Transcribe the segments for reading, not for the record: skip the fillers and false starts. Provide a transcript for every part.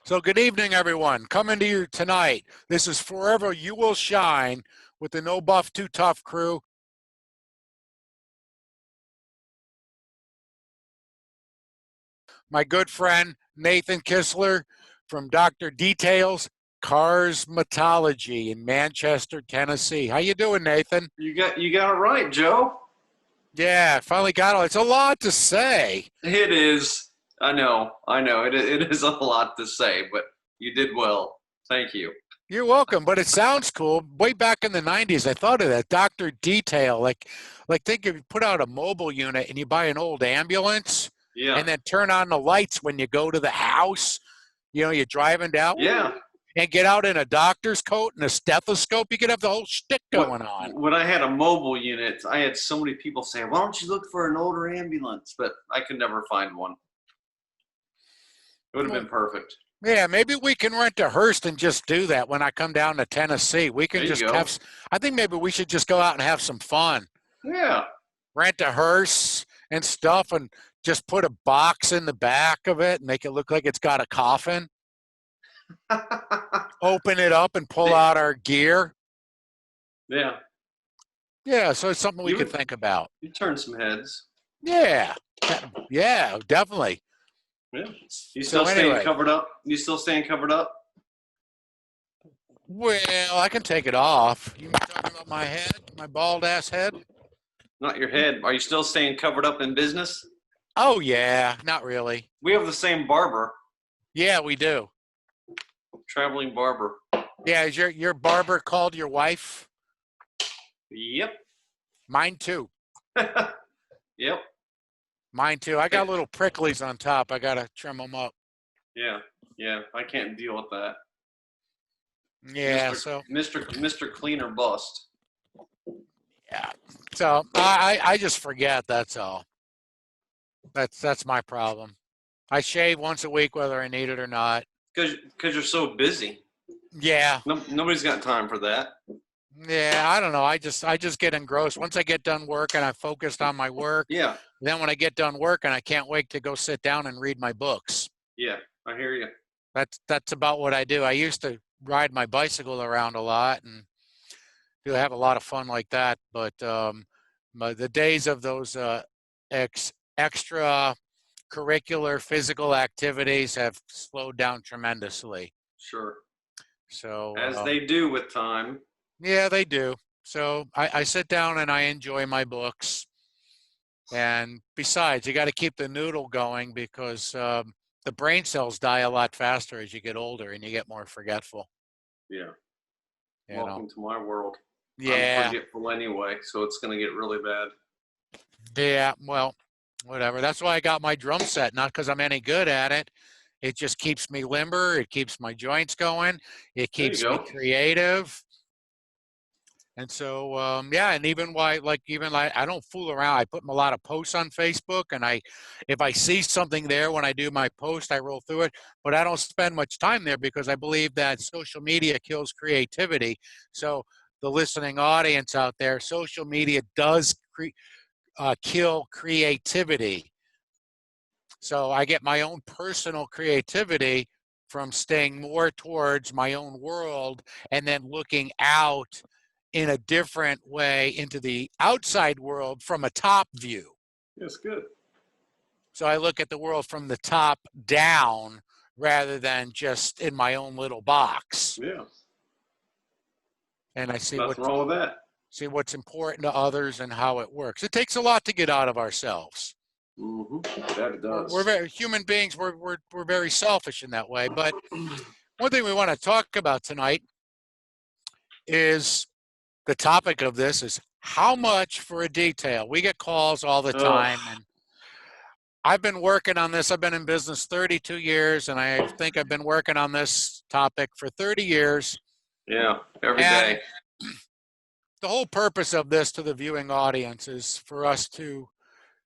So good evening, everyone. Coming to you tonight. This is Forever You Will Shine with the No Buff Too Tough crew. My good friend, Nathan Kistler from Dr. Details Carsmetology in Manchester, Tennessee. How you doing, Nathan? You got it right, Joe. Yeah, finally got it. It's a lot to say. It is. I know. It is a lot to say, but you did well. Thank you. You're welcome, but it sounds cool. Way back in the 90s, I thought of that. Dr. Detail, like think if you put out a mobile unit and you buy an old ambulance Yeah. and then turn on the lights when you go to the house, you're driving down. Yeah. And get out in a doctor's coat and a stethoscope, you could have the whole shtick going on. When I had a mobile unit, I had so many people say, why don't you look for an older ambulance? But I could never find one. It would have been perfect. Yeah, maybe we can rent a hearse and just do that when I come down to Tennessee. We can just have, I think maybe we should just go out and have some fun. Yeah. Rent a hearse and stuff and just put a box in the back of it and make it look like it's got a coffin. Open it up and pull out our gear. Yeah. Yeah, so it's something we could think about. You turn some heads. Yeah. Yeah, definitely. Yeah. You still staying covered up? You still staying covered up? Well, I can take it off. You talking about my head? My bald ass head? Not your head. Are you still staying covered up in business? Oh, yeah. Not really. We have the same barber. Yeah, we do. Traveling barber. Yeah, is your barber called your wife? Yep. Mine too. Yep. Mine too. I got little pricklies on top. I gotta trim them up. Yeah. I can't deal with that. Yeah. Mr. Cleaner bust. Yeah. So I just forget. That's all. That's my problem. I shave once a week whether I need it or not. Because you're so busy. Yeah. Nobody's got time for that. Yeah, I don't know. I just get engrossed. Once I get done work and I focused on my work. Yeah. Then when I get done working, I can't wait to go sit down and read my books. Yeah, I hear you. That's about what I do. I used to ride my bicycle around a lot and do have a lot of fun like that. But the days of those extra curricular physical activities have slowed down tremendously. Sure. So as they do with time. Yeah, they do. So I sit down and I enjoy my books. And besides, you got to keep the noodle going because the brain cells die a lot faster as you get older and you get more forgetful. Yeah. Welcome to my world. Yeah. I'm forgetful anyway, so it's going to get really bad. Yeah, well, whatever. That's why I got my drum set, not because I'm any good at it. It just keeps me limber. It keeps my joints going. It keeps me creative. And so, yeah, and even I don't fool around. I put a lot of posts on Facebook, and if I see something there when I do my post, I roll through it. But I don't spend much time there because I believe that social media kills creativity. So the listening audience out there, social media does kill creativity. So I get my own personal creativity from staying more towards my own world and then looking out in a different way into the outside world from a top view. That's good. So I look at the world from the top down rather than just in my own little box. Yeah. And I see what's wrong with that. See what's important to others and how it works. It takes a lot to get out of ourselves. Mm-hmm. That it does. We're human beings. We're very selfish in that way. But one thing we want to talk about tonight is the topic of this is how much for a detail. We get calls all the time, and I've been working on this. I've been in business 32 years, and I think I've been working on this topic for 30 years. Yeah, every day. The whole purpose of this to the viewing audience is for us to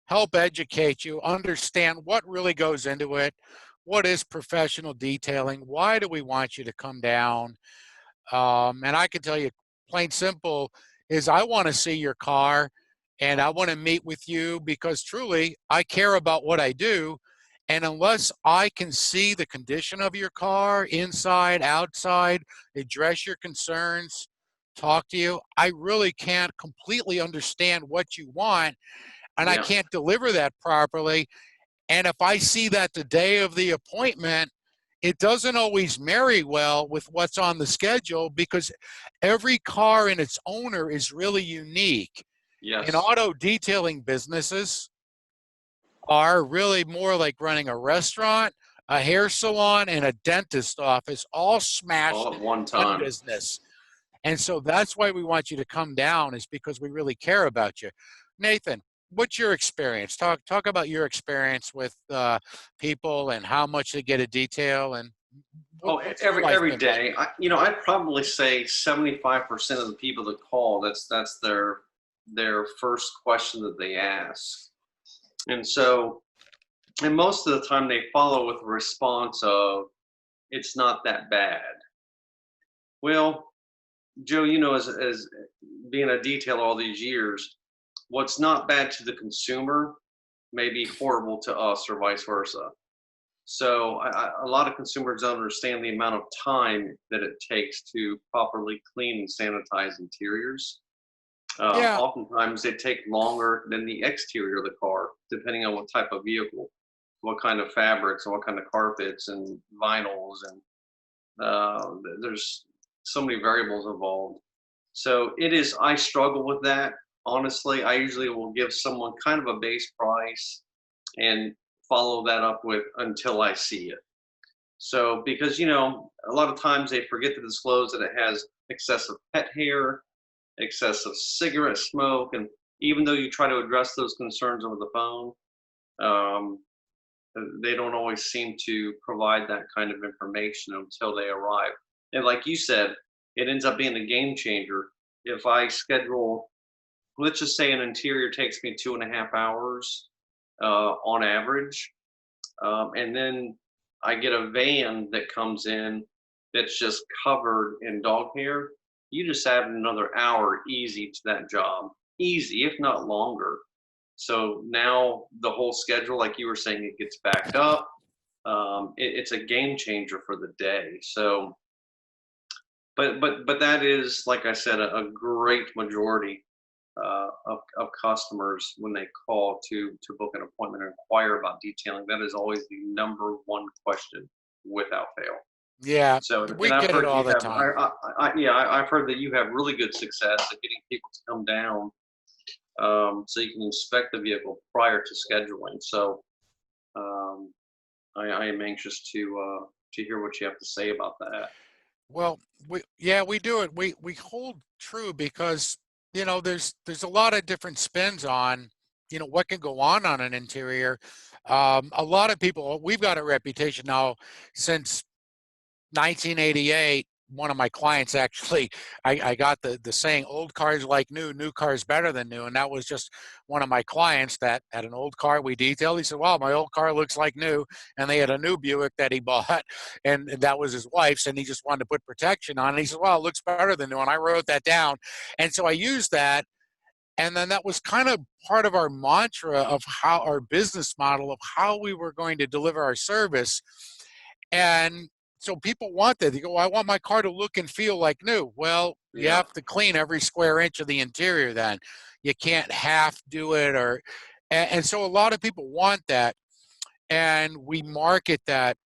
help educate you, understand what really goes into it, what is professional detailing, why do we want you to come down, and I can tell you plain simple is I want to see your car and I want to meet with you because truly I care about what I do And unless I can see the condition of your car, inside, outside, address your concerns, talk to you, I really can't completely understand what you want, and I can't deliver that properly. And if I see that the day of the appointment, it doesn't always marry well with what's on the schedule, because every car and its owner is really unique. Yes. And auto detailing businesses are really more like running a restaurant, a hair salon, and a dentist office, all smashed all at one in time. one business. And so that's why we want you to come down, is because we really care about you. Nathan, what's your experience? Talk about your experience with people and how much they get a detail, and every day. I'd probably say 75% of the people that call, that's their first question that they ask. And so, and most of the time they follow with a response of, it's not that bad. Well, Joe, as being a detailer all these years, what's not bad to the consumer may be horrible to us, or vice versa. So a lot of consumers don't understand the amount of time that it takes to properly clean and sanitize interiors. Oftentimes they take longer than the exterior of the car, depending on what type of vehicle, what kind of fabrics and what kind of carpets and vinyls, and there's so many variables involved. So I struggle with that. Honestly, I usually will give someone kind of a base price and follow that up with until I see it. So, because, a lot of times they forget to disclose that it has excessive pet hair, excessive cigarette smoke, and even though you try to address those concerns over the phone, they don't always seem to provide that kind of information until they arrive. And like you said, it ends up being a game changer. If I schedule, let's just say an interior takes me 2.5 hours on average, and then I get a van that comes in that's just covered in dog hair, you just add another hour easy to that job. Easy, if not longer. So now the whole schedule, like you were saying, it gets backed up. It's a game changer for the day. So, but that is, like I said, a great majority of customers, when they call to book an appointment and inquire about detailing. That is always the number one question, without fail. Yeah, so we get it all the time. I've heard that you have really good success at getting people to come down, so you can inspect the vehicle prior to scheduling. So I am anxious to hear what you have to say about that. Well, we do it. We hold true, because there's a lot of different spins on what can go on an interior. A lot of people, we've got a reputation now since 1988. One of my clients, actually, I got the saying, old cars like new cars better than new. And that was just one of my clients that had an old car we detailed. He said, wow, my old car looks like new. And they had a new Buick that he bought, and that was his wife's, and he just wanted to put protection on it. He said, wow, it looks better than new. And I wrote that down. And so I used that. And then that was kind of part of our mantra of how our business model of how we were going to deliver our service. And so people want that. They go, well, I want my car to look and feel like new. Well, you have to clean every square inch of the interior then. You can't half do it, and so a lot of people want that, and we market that.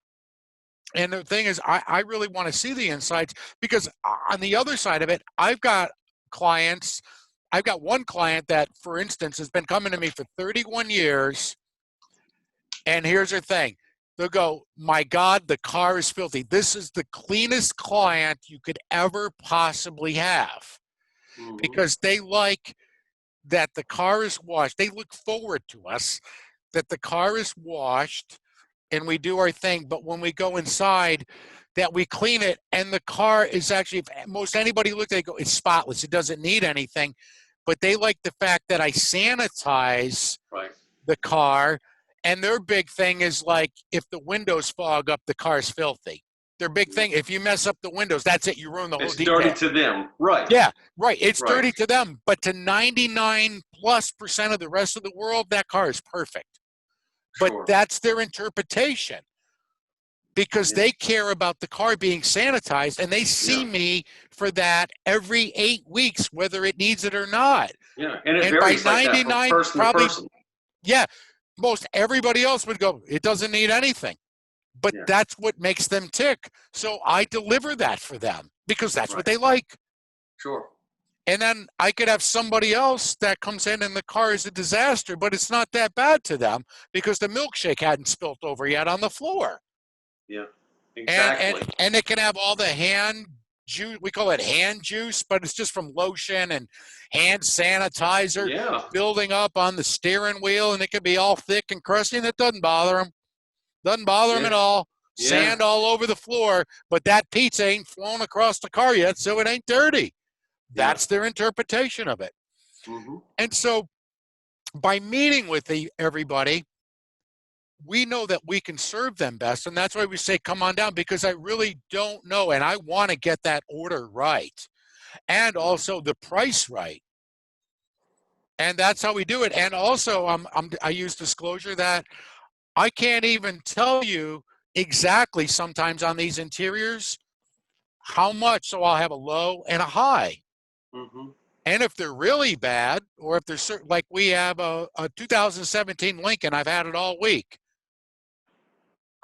And the thing is, I really want to see the insights, because on the other side of it, I've got one client that, for instance, has been coming to me for 31 years. And here's her thing. They'll go, my God, the car is filthy. This is the cleanest client you could ever possibly have. Mm-hmm. Because they like that the car is washed. They look forward to us, that the car is washed, and we do our thing. But when we go inside, that we clean it, and the car is actually, if most anybody look, they go, it's spotless. It doesn't need anything. But they like the fact that I sanitize the car. And their big thing is, like, if the windows fog up, the car's filthy. Their big thing, if you mess up the windows, that's it. You ruin the whole detail. It's dirty to them. Right. Yeah, right. It's dirty to them. But to 99+% of the rest of the world, that car is perfect. But Sure. that's their interpretation, because they care about the car being sanitized, and they see me for that every 8 weeks, whether it needs it or not. Yeah, and it And by varies like that from 99, person to probably, person. yeah, most everybody else would go, it doesn't need anything. But that's what makes them tick. So I deliver that for them because that's what they like. Sure. And then I could have somebody else that comes in and the car is a disaster, but it's not that bad to them because the milkshake hadn't spilt over yet on the floor. Yeah, exactly. And it can have all the hand juice, we call it hand juice, but it's just from lotion and hand sanitizer building up on the steering wheel, and it can be all thick and crusty, and it doesn't bother them. Doesn't bother them at all. Sand all over the floor, but that pizza ain't flown across the car yet, so it ain't dirty. That's their interpretation of it. Mm-hmm. And so by meeting with everybody, we know that we can serve them best. And that's why we say, come on down, because I really don't know. And I want to get that order right. And also the price right. And that's how we do it. And also I use disclosure that I can't even tell you exactly sometimes on these interiors how much. So I'll have a low and a high. Mm-hmm. And if they're really bad, or if they're certain, like we have a 2017 Lincoln, I've had it all week.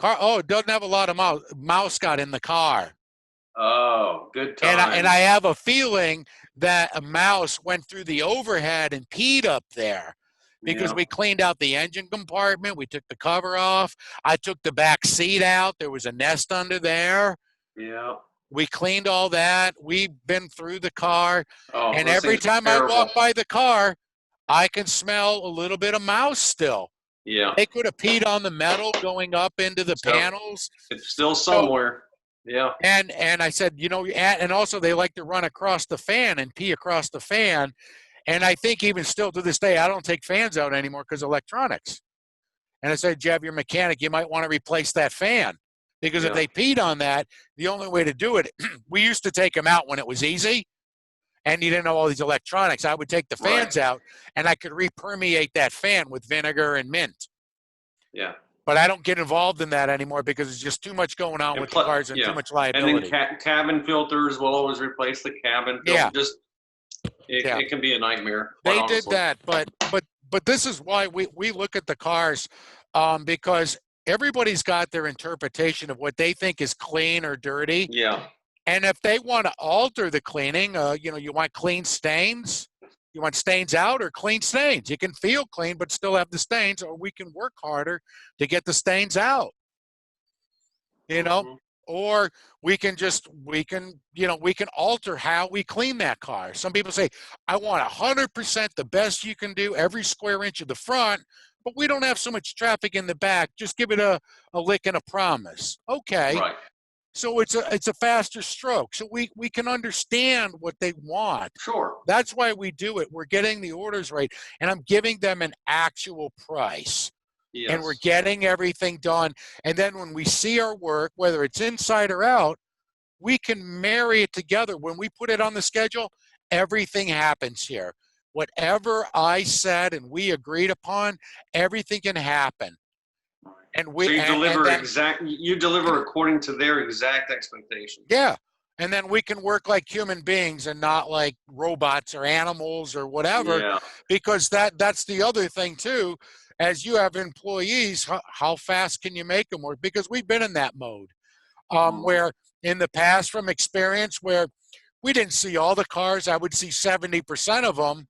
It doesn't have a lot of mouse got in the car. Oh, good time. And I have a feeling that a mouse went through the overhead and peed up there because we cleaned out the engine compartment. We took the cover off. I took the back seat out. There was a nest under there. Yeah. We cleaned all that. We've been through the car. Oh, and every time I walk by the car, I can smell a little bit of mouse still. Yeah. They could have peed on the metal going up into the panels. It's still somewhere. Yeah. And I said, and also they like to run across the fan and pee across the fan. And I think even still to this day, I don't take fans out anymore because of electronics. And I said, you have your mechanic, you might want to replace that fan. Because if they peed on that, the only way to do it, we used to take them out when it was easy and you didn't have all these electronics. I would take the fans out and I could re-permeate that fan with vinegar and mint. Yeah. But I don't get involved in that anymore because there's just too much going on with the cars and too much liability. And then cabin filters will always replace the cabin filter. It can be a nightmare. They did that, but this is why we look at the cars because everybody's got their interpretation of what they think is clean or dirty. Yeah. And if they want to alter the cleaning, you want clean stains, you want stains out or clean stains. You can feel clean but still have the stains, or we can work harder to get the stains out. Or we can alter how we clean that car. Some people say, I want 100% the best you can do every square inch of the front, but we don't have so much traffic in the back. Just give it a lick and a promise. Okay. Right. So it's a faster stroke. So we can understand what they want. Sure. That's why we do it. We're getting the orders right, and I'm giving them an actual price. Yes. And we're getting everything done. And then when we see our work, whether it's inside or out, we can marry it together. When we put it on the schedule, everything happens here. Whatever I said and we agreed upon, everything can happen. And you deliver according to their exact expectations. Yeah. And then we can work like human beings and not like robots or animals or whatever. Yeah. Because that's the other thing too. As you have employees, how fast can you make them work? Because we've been in that mode where in the past, from experience, where we didn't see all the cars. I would see 70% of them,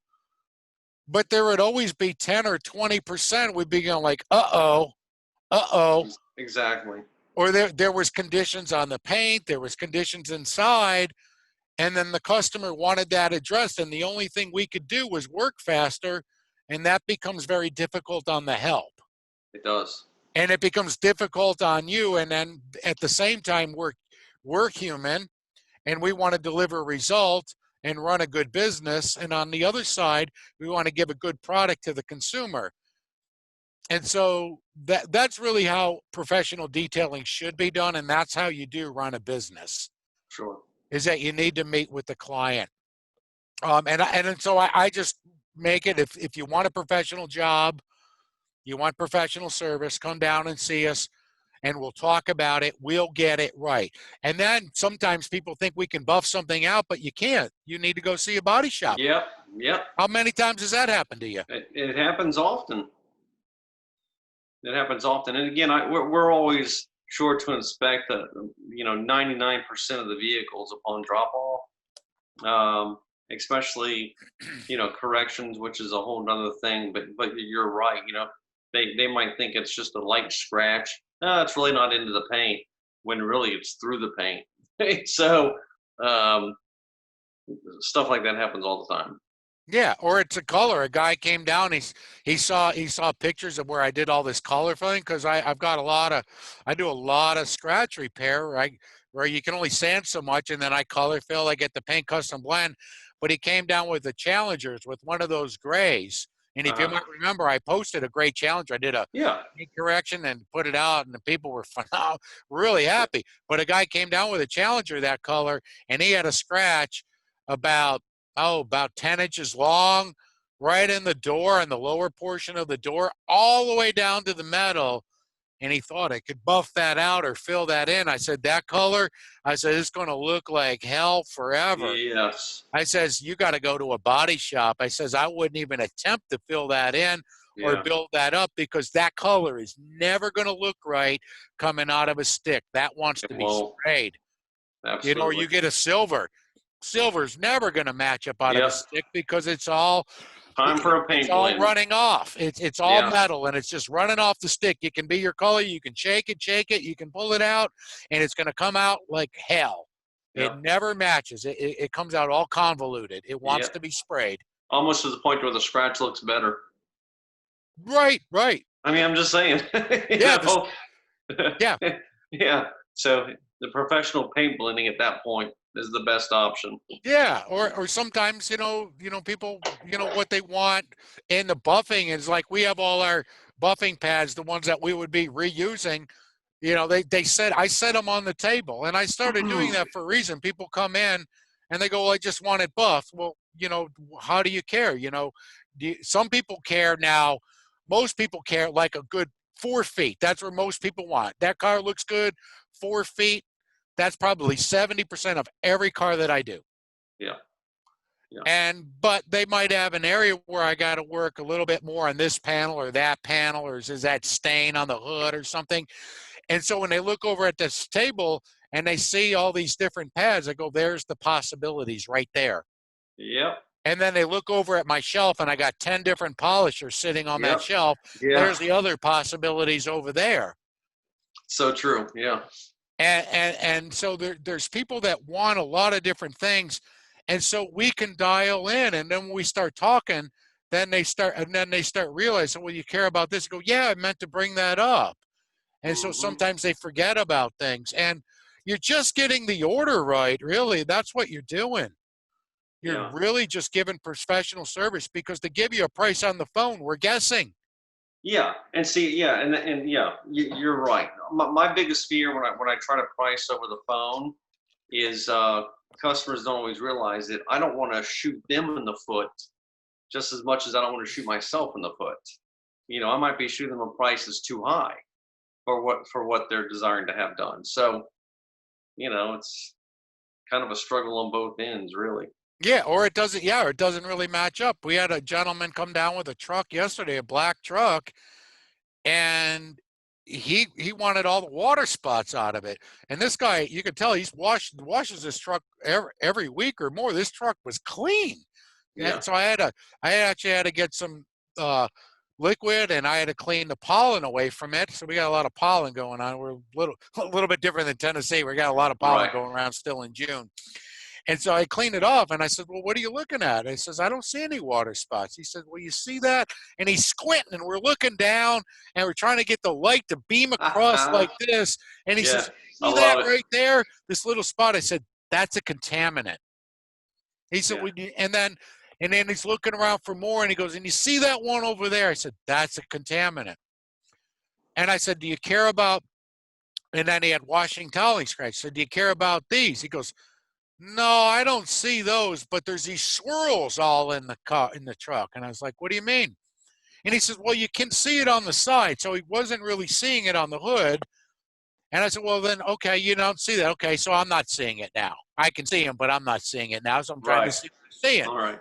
but there would always be 10 or 20%. We'd be going like, uh-oh. Exactly. Or there was conditions on the paint, there was conditions inside, and then the customer wanted that addressed, and the only thing we could do was work faster, and that becomes very difficult on the help. It does. And it becomes difficult on you, and then at the same time, we're human, and we want to deliver a result and run a good business, and on the other side, we want to give a good product to the consumer. And so that's really how professional detailing should be done, and that's how you do run a business. Sure. Is that you need to meet with the client. And so I just make it, if you want a professional job, You want professional service, come down and see us, and we'll talk about it. We'll get it right. And then sometimes people think we can buff something out, but you can't. You need to go see a body shop. Yep, yep. How many times has that happened to you? It happens often. It happens often. And again, we're always sure to inspect 99% of the vehicles upon drop off, especially, corrections, which is a whole nother thing. But you're right. They might think it's just a light scratch. No, it's really not into the paint, when really it's through the paint. So stuff like that happens all the time. Yeah, or it's a color. A guy came down. He saw pictures of where I did all this color filling, because I do a lot of scratch repair, right? Where you can only sand so much, and then I color fill. I get the paint custom blend. But he came down with the Challengers with one of those grays. And if you might remember, I posted a gray Challenger. I did a paint correction and put it out, and the people were really happy. But a guy came down with a Challenger that color, and he had a scratch about 10 inches long, right in the door, in the lower portion of the door, all the way down to the metal. And he thought I could buff that out or fill that in. I said, that color, I said, it's going to look like hell forever. Yes. I says, you got to go to a body shop. I says, I wouldn't even attempt to fill that in or build that up, because that color is never going to look right coming out of a stick. That wants to be sprayed. Absolutely. Or you get a silver. Silver's never going to match up out of a stick, because it's all time for a paint blend. It's all running off. It's all metal, and it's just running off the stick. It can be your color. You can shake it. You can pull it out, and it's going to come out like hell. It never matches. It comes out all convoluted. It wants to be sprayed. Almost to the point where the scratch looks better. Right. I mean, I'm just saying. Yeah. So the professional paint blending at that point is the best option. Yeah, or sometimes people what they want in the buffing is, like, we have all our buffing pads, the ones that we would be reusing. They said, I set them on the table, and I started doing that for a reason. People come in and they go, well, I just want it buffed. Well, how do you care? Some people care now. Most people care like a good 4 feet. That's where most people want. That car looks good, 4 feet. That's probably 70% of every car that I do. Yeah. But they might have an area where I got to work a little bit more on this panel or that panel, or is that stain on the hood or something. And so when they look over at this table and they see all these different pads, I go, there's the possibilities right there. Yep. And then they look over at my shelf, and I got 10 different polishers sitting on that shelf. There's the other possibilities over there. So true. Yeah. And so there's people that want a lot of different things, and so we can dial in. And then when we start talking, then they start realizing, well, you care about this. I go, yeah, I meant to bring that up. And so sometimes they forget about things, and you're just getting the order right. Really, that's what you're doing. You're really just giving professional service, because to give you a price on the phone, we're guessing. Yeah, and see, and you're right. My biggest fear when I try to price over the phone is customers don't always realize that I don't want to shoot them in the foot just as much as I don't want to shoot myself in the foot. I might be shooting them a price that's too high for what they're desiring to have done. So, it's kind of a struggle on both ends, really. Yeah, or it doesn't really match up. We had a gentleman come down with a truck yesterday, a black truck, and he wanted all the water spots out of it. And this guy, you could tell washes this truck every week or more. This truck was clean. Yeah. And so I actually had to get some liquid, and I had to clean the pollen away from it. So we got a lot of pollen going on. We're a little bit different than Tennessee. We got a lot of pollen going around still in June. And so I cleaned it off, and I said, well, what are you looking at? He says, I don't see any water spots. He said, well, you see that? And he's squinting, and we're looking down, and we're trying to get the light to beam across like this. And he says, see that right there? This little spot. I said, that's a contaminant. He said, and then he's looking around for more, and he goes, and you see that one over there? I said, that's a contaminant. And I said, do you care about, and then he had washing toweling scratch. I said, do you care about these? He goes, no, I don't see those, but there's these swirls all in the truck. And I was like, what do you mean? And he says, well, you can see it on the side. So he wasn't really seeing it on the hood. And I said, well, then, okay, you don't see that. Okay, so I'm not seeing it now. I can see him, but I'm not seeing it now. So I'm trying to see what I'm seeing. All right.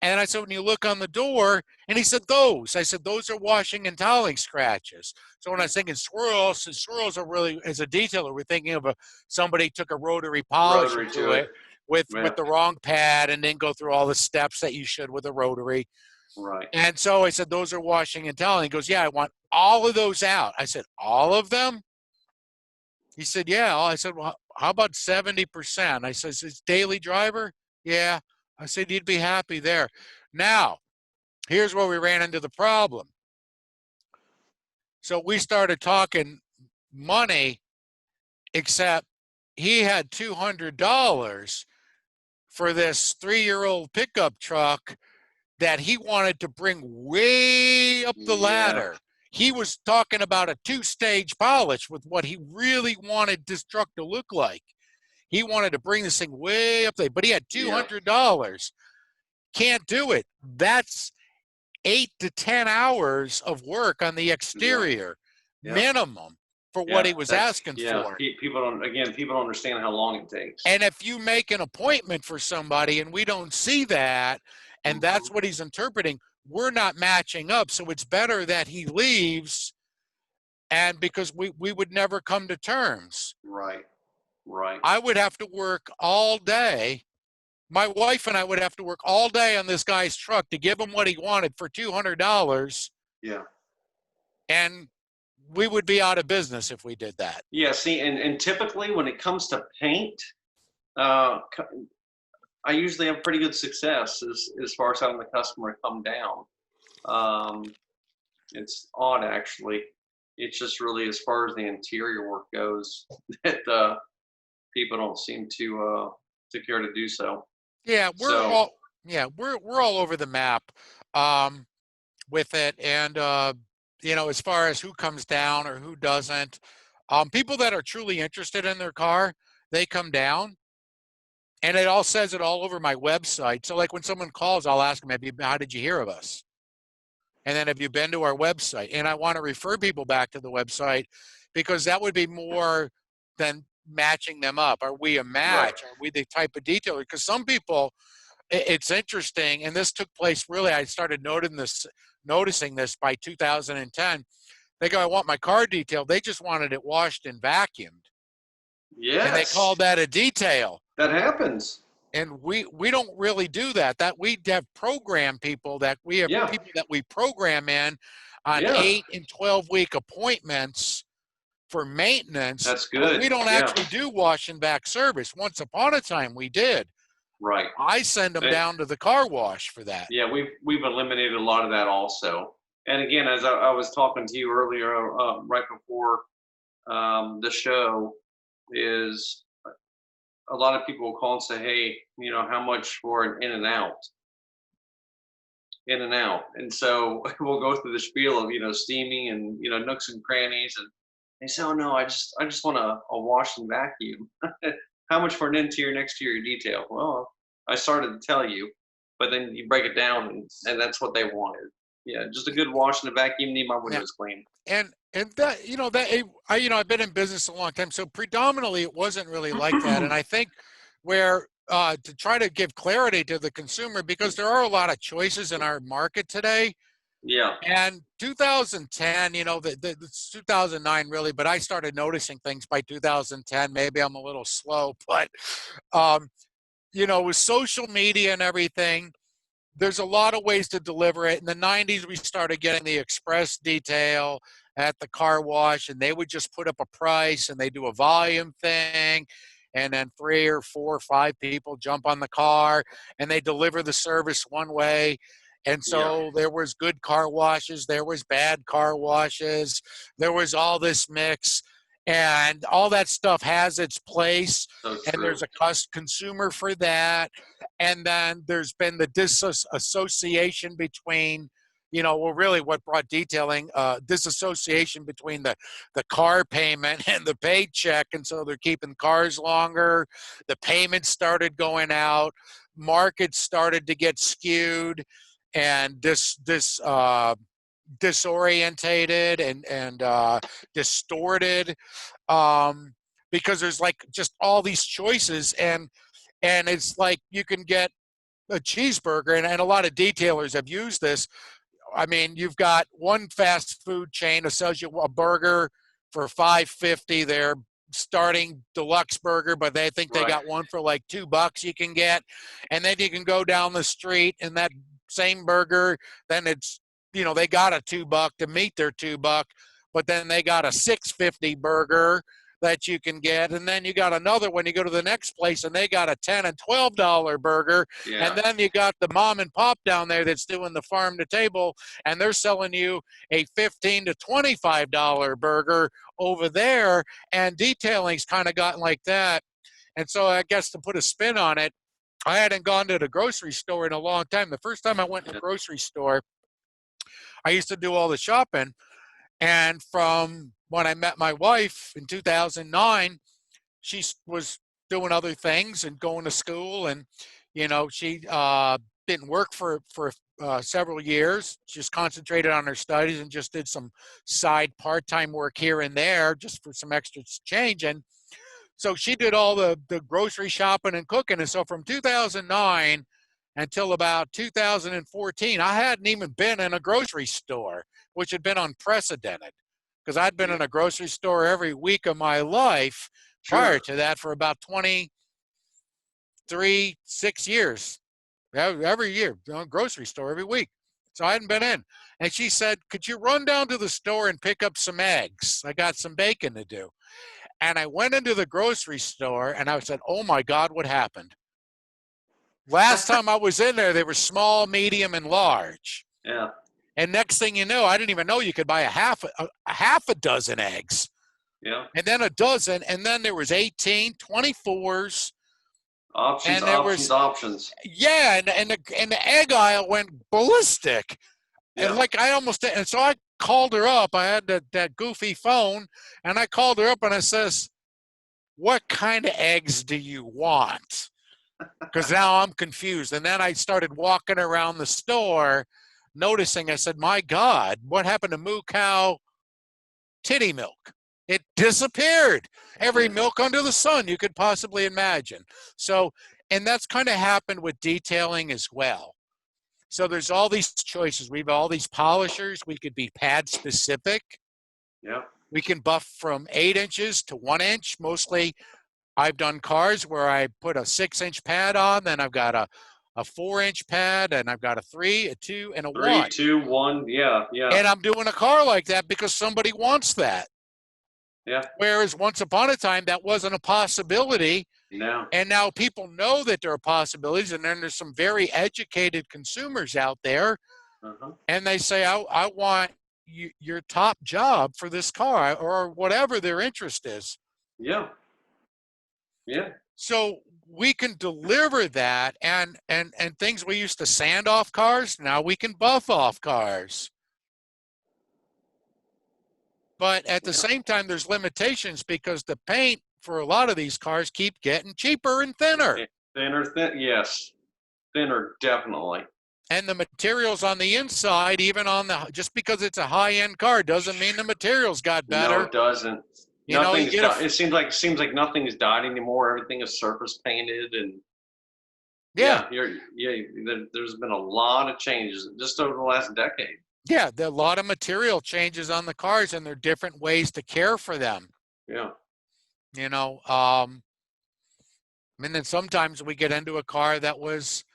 And I said, when you look on the door, and he said, those. I said, those are washing and toweling scratches. So when I was thinking swirls, swirls are really, as a detailer, we're thinking of somebody took a rotary polisher to it with the wrong pad and didn't go through all the steps that you should with a rotary. Right. And so I said, those are washing and toweling. He goes, yeah, I want all of those out. I said, all of them? He said, yeah. I said, well, how about 70%? I said, it's daily driver? Yeah. I said, you'd be happy there. Now, here's where we ran into the problem. So we started talking money, except he had $200 for this 3-year-old pickup truck that he wanted to bring way up the ladder. He was talking about a 2-stage polish with what he really wanted this truck to look like. He wanted to bring this thing way up there, but he had $200. Can't do it. That's 8 to 10 hours of work on the exterior minimum for what he was asking for. People don't understand how long it takes. And if you make an appointment for somebody and we don't see that, and that's what he's interpreting, we're not matching up. So it's better that he leaves, and because we would never come to terms. Right. I would have to work all day. My wife and I would have to work all day on this guy's truck to give him what he wanted for $200. Yeah. And we would be out of business if we did that. Yeah, see, and typically when it comes to paint, I usually have pretty good success as far as having the customer come down. It's odd, actually. It's just really as far as the interior work goes that people don't seem to care to do so. Yeah, we're all over the map with it, and as far as who comes down or who doesn't, people that are truly interested in their car, they come down. And it all says it all over my website. So like when someone calls, I'll ask them, how did you hear of us? And then have you been to our website? And I want to refer people back to the website because that would be more than matching them up. Are we a match? Are we the type of detailer? Because some people, it's interesting, and this took place really, I started noticing this by 2010. They go, I want my car detailed. They just wanted it washed and vacuumed. Yes. And they called that a detail. That happens. And we don't really do that. That we have program people that we have people that we program in on 8 and 12-week appointments for maintenance. That's good. We don't actually do wash and back service. Once upon a time we did. Right. I send them down to the car wash for that. Yeah, we've eliminated a lot of that also. And again, as I was talking to you earlier, right before the show, is a lot of people will call and say, hey, how much for an in and out? In and out. And so we'll go through the spiel of, steaming and, nooks and crannies. And they say, oh no, I just want a wash and vacuum. How much for an interior and exterior detail? Well, I started to tell you, but then you break it down and that's what they wanted. Yeah, just a good wash and a vacuum, need my windows clean. And that, I've been in business a long time, so predominantly it wasn't really like that. And I think where to try to give clarity to the consumer, because there are a lot of choices in our market today. Yeah. And 2010, it's 2009 really, but I started noticing things by 2010. Maybe I'm a little slow, but with social media and everything, there's a lot of ways to deliver it. In the 90s, we started getting the express detail at the car wash, and they would just put up a price and they do a volume thing. And then 3 or 4 or 5 people jump on the car and they deliver the service one way. And so there was good car washes, there was bad car washes, there was all this mix. And all that stuff has its place, and there's a consumer for that. And then there's been the disassociation between, really what brought detailing, disassociation between the car payment and the paycheck. And so they're keeping cars longer. The payments started going out. Markets started to get skewed. and disorientated and distorted, because there's like just all these choices, and it's like you can get a cheeseburger, and a lot of detailers have used this. I mean, you've got one fast food chain that sells you a burger for $5.50. They're starting deluxe burger, but they think they got one for like $2 you can get. And then you can go down the street and that same burger, then it's, they got a $2 to meet their $2, but then they got a $6.50 burger that you can get, and then you got another one. You go to the next place and they got a $10 and $12 burger, and then you got the mom and pop down there that's doing the farm to table, and they're selling you a $15 to $25 burger over there, and detailing's kind of gotten like that. And so I guess to put a spin on it, I hadn't gone to the grocery store in a long time. The first time I went to the grocery store, I used to do all the shopping, and from when I met my wife in 2009, she was doing other things and going to school, and she didn't work for several years. She just concentrated on her studies and just did some side part-time work here and there just for some extra change. And so she did all the grocery shopping and cooking. And so from 2009 until about 2014, I hadn't even been in a grocery store, which had been unprecedented, because I'd been in a grocery store every week of my life prior to that for about 6 years. Every year, grocery store every week. So I hadn't been in. And she said, could you run down to the store and pick up some eggs? I got some bacon to do. And I went into the grocery store and I said, oh my God, what happened? Last time I was in there, they were small, medium, and large. Yeah. And next thing you know, I didn't even know you could buy a half a dozen eggs. Yeah. And then a dozen, and then there was 18, 24s. Options. Yeah, and the egg aisle went ballistic. Yeah. And so I called her up. I had that goofy phone, and I called her up and I says, what kind of eggs do you want? Because now I'm confused. And then I started walking around the store, noticing, I said, my God, what happened to moo cow titty milk? It disappeared. Every milk under the sun you could possibly imagine. So, and that's kind of happened with detailing as well. So there's all these choices. We have all these polishers. We could be pad specific. Yeah. We can buff from 8 inches to 1 inch. Mostly I've done cars where I put a 6-inch pad on, then I've got a 4-inch pad, and I've got a 3, a 2, and a 1. 3, 2, 1, yeah. And I'm doing a car like that because somebody wants that. Yeah. Whereas once upon a time, that wasn't a possibility. No. And now people know that there are possibilities, and then there's some very educated consumers out there, and they say, I want your top job for this car, or whatever their interest is. Yeah. Yeah. So we can deliver that, and things we used to sand off cars, now we can buff off cars. But at the same time, there's limitations because the paint for a lot of these cars keep getting cheaper and thinner. Yes. Thinner, definitely. And the materials on the inside, even on just because it's a high-end car, doesn't mean the materials got better. No, it doesn't. It seems like nothing is dyed anymore. Everything is surface painted, and there's been a lot of changes just over the last decade. Yeah, there are a lot of material changes on the cars, and there are different ways to care for them. Yeah. And then sometimes we get into a car that was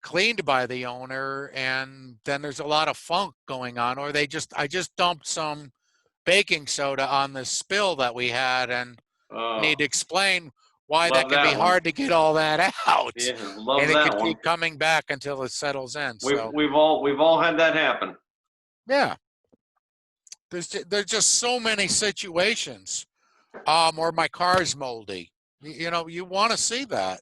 cleaned by the owner, and then there's a lot of funk going on, or I just dumped some baking soda on the spill that we had, and need to explain why that can be hard to get all that out. Yeah, and it can keep coming back until it settles in. We've all had that happen. Yeah. There's just so many situations. Or my car's moldy. You want to see that.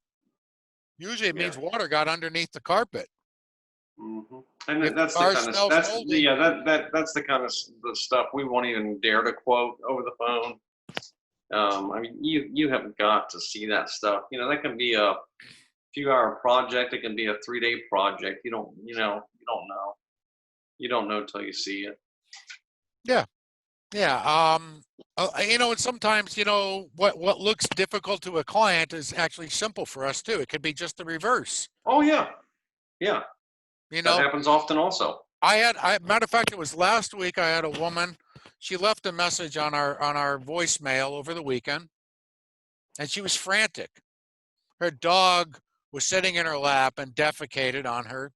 Usually it means water got underneath the carpet. Mm-hmm. And that's the kind of the stuff we won't even dare to quote over the phone. I mean, you have got to see that stuff. That can be a few-hour project. It can be a 3-day project. You don't know. You don't know until you see it. Yeah. Yeah. And sometimes, what looks difficult to a client is actually simple for us too. It could be just the reverse. Oh yeah. Yeah. That happens often also. Matter of fact, it was last week I had a woman, she left a message on our voicemail over the weekend, and she was frantic. Her dog was sitting in her lap and defecated on her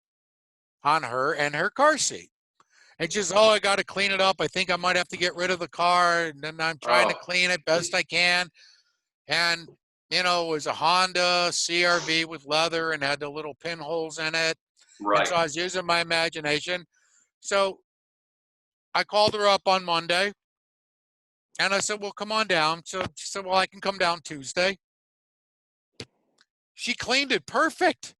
and her car seat. And she's, I got to clean it up. I think I might have to get rid of the car. And then I'm trying to clean it best I can. And, it was a Honda CRV with leather and had the little pinholes in it. Right. And so I was using my imagination. So I called her up on Monday. And I said, well, come on down. So she said, well, I can come down Tuesday. She cleaned it perfect.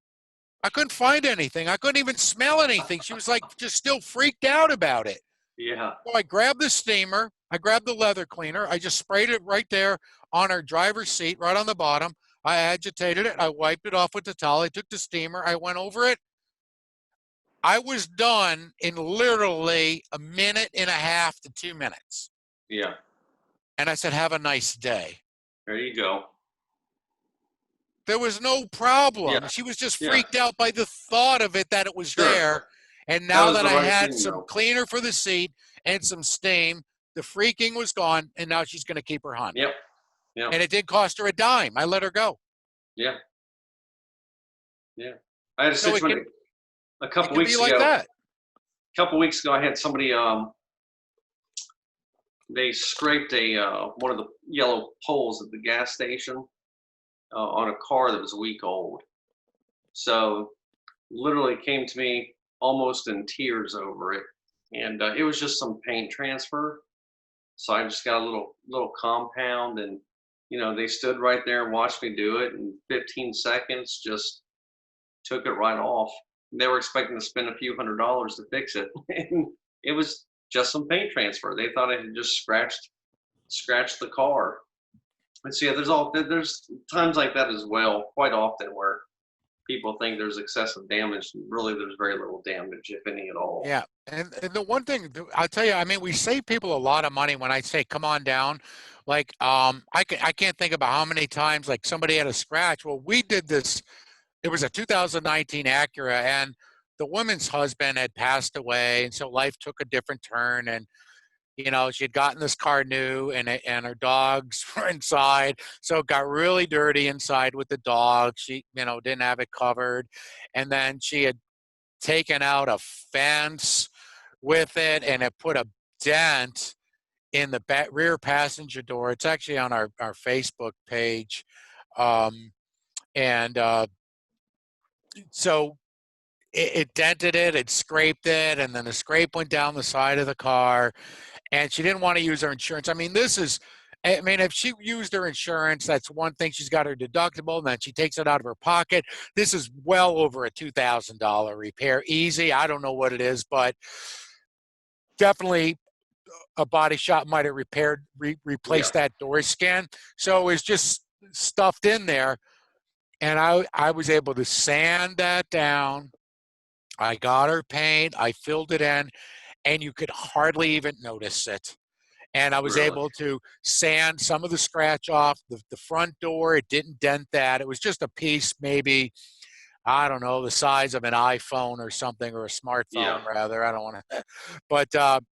I couldn't find anything. I couldn't even smell anything. She was like just still freaked out about it. Yeah. So I grabbed the steamer. I grabbed the leather cleaner. I just sprayed it right there on her driver's seat, right on the bottom. I agitated it. I wiped it off with the towel. I took the steamer. I went over it. I was done in literally a minute and a half to 2 minutes. Yeah. And I said, have a nice day. There you go. There was no problem. Yeah. She was just freaked out by the thought of it, that it was there. And now that I right had thing, some cleaner for the seat and some steam, the freaking was gone, and now she's going to keep her Honda. Yep. Yep. And it did cost her a dime. I let her go. Yeah. Yeah. I had a situation a couple weeks ago. Like that. A couple weeks ago, I had somebody. They scraped one of the yellow poles at the gas station on a car that was a week old. So, literally came to me almost in tears over it, and it was just some paint transfer. So I just got a little compound, and they stood right there and watched me do it in 15 seconds. Just took it right off. They were expecting to spend a few $100s to fix it, and it was just some paint transfer. They thought I had just scratched the car. And so there's times like that as well, quite often, where people think there's excessive damage, and really there's very little damage, if any at all. Yeah, and the one thing I'll tell you, I mean, we save people a lot of money when I say come on down. Like I can't think about how many times like somebody had a scratch. Well, we did this. It was a 2019 Acura, and the woman's husband had passed away, and so life took a different turn. And she had gotten this car new, and her dogs were inside, so it got really dirty inside with the dog. She didn't have it covered, and then she had taken out a fence with it, and it put a dent in the rear passenger door. It's actually on our Facebook page, so it dented it, it scraped it, and then the scrape went down the side of the car, and she didn't want to use her insurance. I mean, if she used her insurance, that's one thing. She's got her deductible, and then she takes it out of her pocket. This is well over a $2,000 repair. Easy. I don't know what it is, but definitely a body shop might have replaced that door skin. So it was just stuffed in there. And I was able to sand that down. I got her paint. I filled it in, and you could hardly even notice it. And I was able to sand some of the scratch off the front door. It didn't dent that. It was just a piece, maybe, I don't know, the size of an iPhone or something, or a smartphone rather. I don't want to, but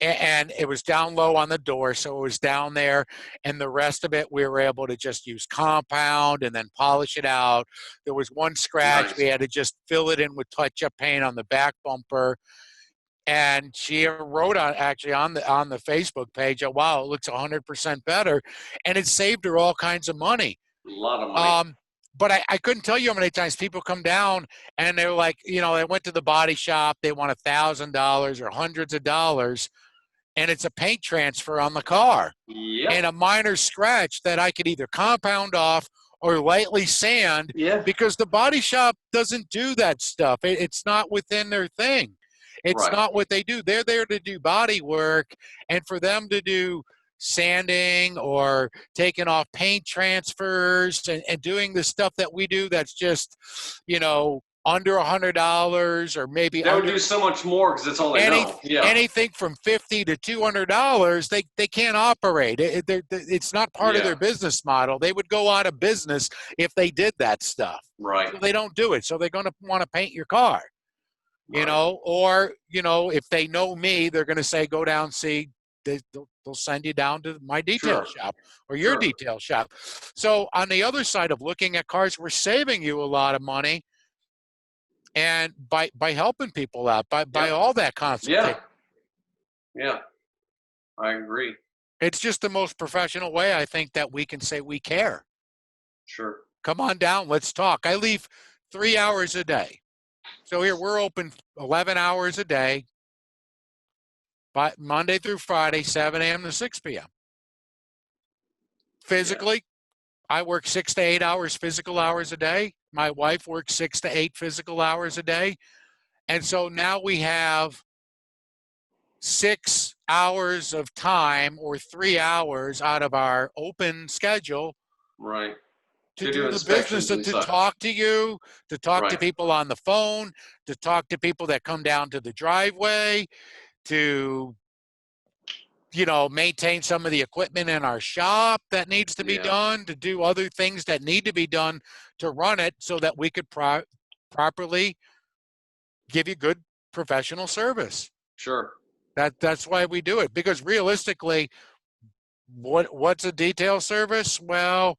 and it was down low on the door, so it was down there, and the rest of it we were able to just use compound and then polish it out. There was one scratch. We had to just fill it in with touch-up paint on the back bumper, and she wrote on the Facebook page, "Oh wow, it looks 100% better," and it saved her all kinds of money. A lot of money. But I couldn't tell you how many times people come down and they're like, they went to the body shop, they want $1,000 or hundreds of dollars, and it's a paint transfer on the car. Yep. And a minor scratch that I could either compound off or lightly sand, because the body shop doesn't do that stuff. It's not within their thing. It's not what they do. They're there to do body work, and for them to do sanding or taking off paint transfers and doing the stuff that we do that's just, under $100 or maybe they would do so much more because it's all they know. Yeah. Anything from $50 to $200, they can't operate. It's not part of their business model. They would go out of business if they did that stuff. Right. So they don't do it. So they're going to want to paint your car, or if they know me, they're going to say, go down, see. They'll send you down to my detail shop or your detail shop. So on the other side of looking at cars, we're saving you a lot of money. And by helping people out, by all that consultation. Yeah, I agree. It's just the most professional way, I think, that we can say we care. Sure. Come on down, let's talk. I leave 3 hours a day. So here, we're open 11 hours a day, Monday through Friday, 7 a.m. to 6 p.m. Physically, I work 6 to 8 hours physical hours a day. My wife works 6 to 8 physical hours a day. And so now we have 6 hours of time or 3 hours out of our open schedule. Right. To do the business, to talk to you, to talk to people on the phone, to talk to people that come down to the driveway, to maintain some of the equipment in our shop that needs to be done, to do other things that need to be done to run it so that we could properly give you good professional service. Sure. That's why we do it, because realistically, what's a detail service? Well,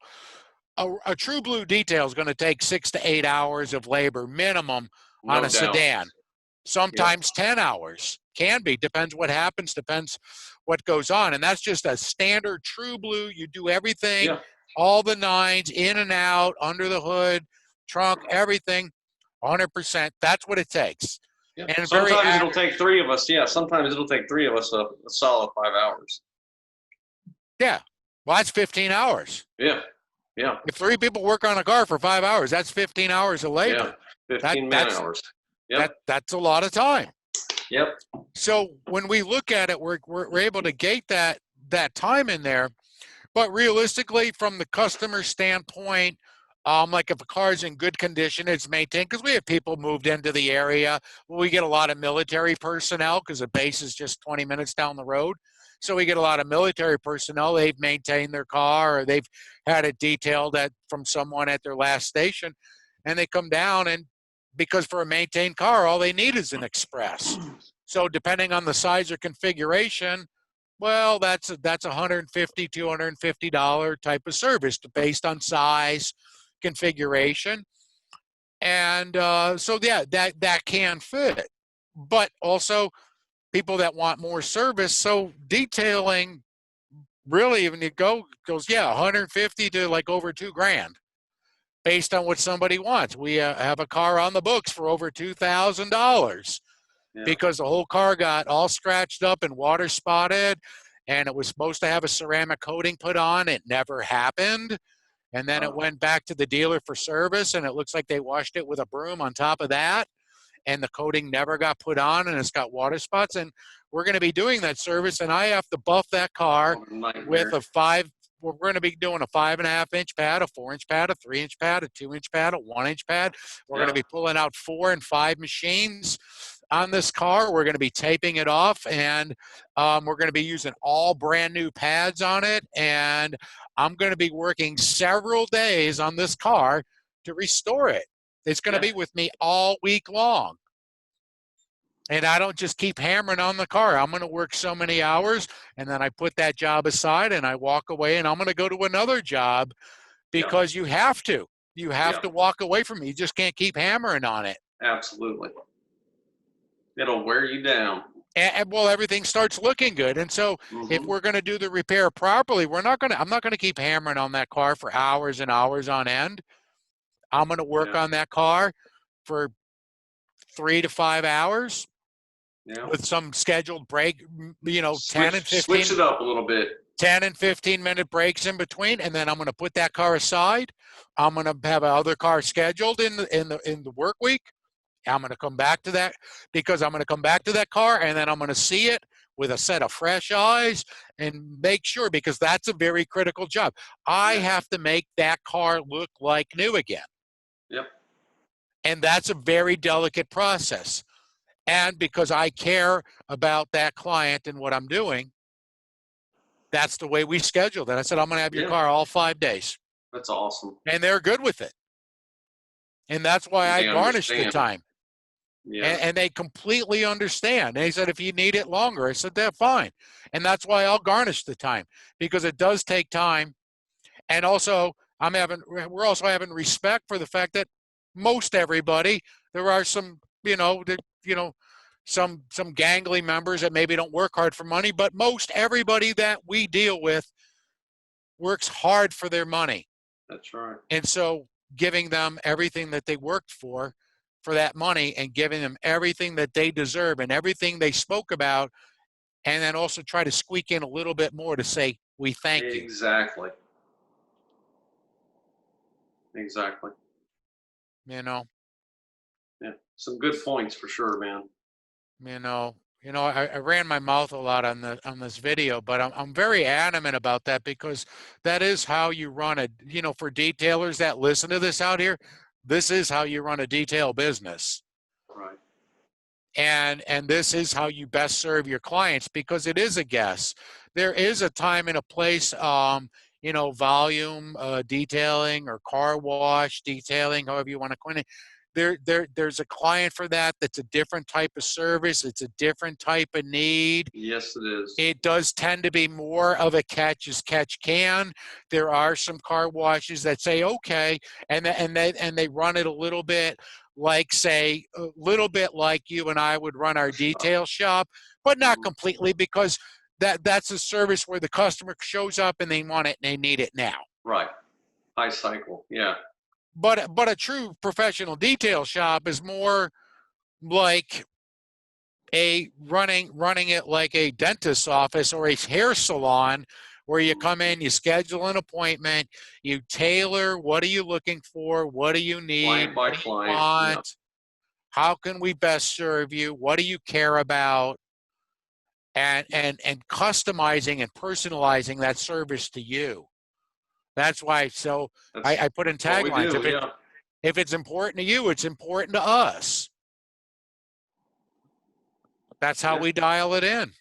a true blue detail is going to take 6 to 8 hours of labor minimum on a sedan. Sometimes 10 hours. Can be, depends what happens, depends what goes on. And that's just a standard true blue. You do everything, all the nines, in and out, under the hood, trunk, everything, 100%. That's what it takes. Yeah. And sometimes it'll take 3 of us. Yeah, sometimes it'll take 3 of us a solid 5 hours. Yeah. Well, that's 15 hours. Yeah. Yeah. If 3 people work on a car for 5 hours, that's 15 hours of labor. Yeah. 15 man hours. Yep. That's a lot of time. Yep. So when we look at it, we're able to gate that time in there. But realistically, from the customer standpoint, like if a car is in good condition, it's maintained, because we have people moved into the area. We get a lot of military personnel because the base is just 20 minutes down the road. So we get a lot of military personnel. They've maintained their car, or they've had it detailed from someone at their last station, and they come down, and because for a maintained car, all they need is an express. So depending on the size or configuration, well, that's $150, $250 type of service based on size, configuration. And so that can fit. But also people that want more service, so detailing really, when it goes, $150 to like over $2,000. Based on what somebody wants. We have a car on the books for over $2,000 because the whole car got all scratched up and water spotted, and it was supposed to have a ceramic coating put on. It never happened. And then it went back to the dealer for service, and it looks like they washed it with a broom on top of that, and the coating never got put on, and it's got water spots. And we're going to be doing that service, and I have to buff that car with we're going to be doing a 5.5-inch pad, a 4-inch pad, a 3-inch pad, a 2-inch pad, a 1-inch pad. We're going to be pulling out 4 and 5 machines on this car. We're going to be taping it off, and we're going to be using all brand new pads on it. And I'm going to be working several days on this car to restore it. It's going to be with me all week long. And I don't just keep hammering on the car. I'm going to work so many hours, and then I put that job aside and I walk away, and I'm going to go to another job because you have to. You have to walk away from it. You just can't keep hammering on it. Absolutely. It'll wear you down. And well, everything starts looking good. And so if we're going to do the repair properly, I'm not going to keep hammering on that car for hours and hours on end. I'm going to work on that car for 3 to 5 hours. With some scheduled break, 10 and 15. Switch it up a little bit. 10 and 15-minute breaks in between, and then I'm going to put that car aside. I'm going to have another car scheduled in the work week. I'm going to come back to that because I'm going to come back to that car, and then I'm going to see it with a set of fresh eyes and make sure, because that's a very critical job. I have to make that car look like new again. Yep. And that's a very delicate process. And because I care about that client and what I'm doing, that's the way we scheduled it. I said, I'm going to have your car all 5 days. That's awesome. And they're good with it. And that's why I garnished the time. Yeah. And they completely understand. They said, if you need it longer, I said, that's fine. And that's why I'll garnish the time, because it does take time. And also, we're also having respect for the fact that most everybody, there are some, some gangly members that maybe don't work hard for money, but most everybody that we deal with works hard for their money. That's right. And so giving them everything that they worked for that money, and giving them everything that they deserve and everything they spoke about, and then also try to squeak in a little bit more to say, we thank you. Exactly. Yeah, some good points for sure, man. I ran my mouth a lot on this video, but I'm very adamant about that, because that is how you run a, for detailers that listen to this out here, this is how you run a detail business. Right. And this is how you best serve your clients, because it is a guess. There is a time and a place, volume detailing or car wash detailing, however you want to coin it. There's a client for that. That's a different type of service. It's a different type of need. Yes, it is. It does tend to be more of a catch as catch can. There are some car washes that say, okay, and they run it a little bit like, say, a little bit like you and I would run our detail shop, but not completely, because that's a service where the customer shows up and they want it and they need it now. Right. High cycle. Yeah. But a true professional detail shop is more like running it like a dentist's office or a hair salon, where you come in, you schedule an appointment, you tailor, what are you looking for, what do you need, client by what do you client, want, how can we best serve you, what do you care about, and customizing and personalizing that service to you. That's why. So I put in taglines. If it's important to you, it's important to us. That's how we dial it in.